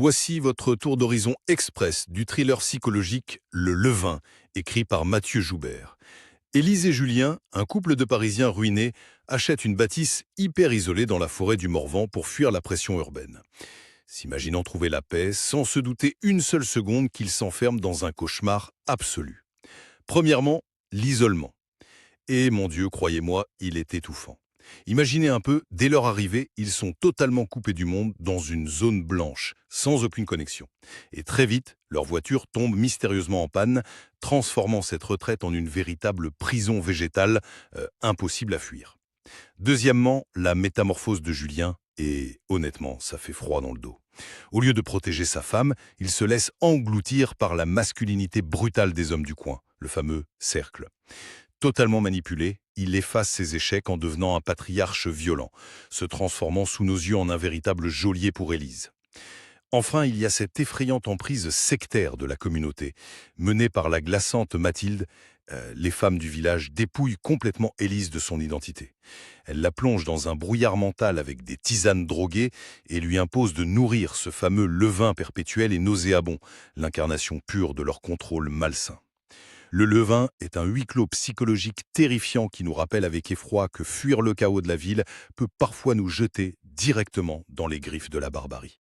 Voici votre tour d'horizon express du thriller psychologique Le Levain, écrit par Mathieu Joubert. Élise et Julien, un couple de Parisiens ruinés, achètent une bâtisse hyper isolée dans la forêt du Morvan pour fuir la pression urbaine. S'imaginant trouver la paix sans se douter une seule seconde qu'ils s'enferment dans un cauchemar absolu. Premièrement, l'isolement. Et mon Dieu, croyez-moi, il est étouffant. Imaginez un peu, dès leur arrivée, ils sont totalement coupés du monde dans une zone blanche, sans aucune connexion. Et très vite, leur voiture tombe mystérieusement en panne, transformant cette retraite en une véritable prison végétale, impossible à fuir. Deuxièmement, la métamorphose de Julien, et honnêtement, ça fait froid dans le dos. Au lieu de protéger sa femme, il se laisse engloutir par la masculinité brutale des hommes du coin, le fameux cercle. Totalement manipulé, il efface ses échecs en devenant un patriarche violent, se transformant sous nos yeux en un véritable geôlier pour Élise. Enfin, il y a cette effrayante emprise sectaire de la communauté. Menée par la glaçante Mathilde, les femmes du village dépouillent complètement Élise de son identité. Elles la plongent dans un brouillard mental avec des tisanes droguées et lui imposent de nourrir ce fameux levain perpétuel et nauséabond, l'incarnation pure de leur contrôle malsain. Le Levain est un huis clos psychologique terrifiant qui nous rappelle avec effroi que fuir le chaos de la ville peut parfois nous jeter directement dans les griffes de la barbarie.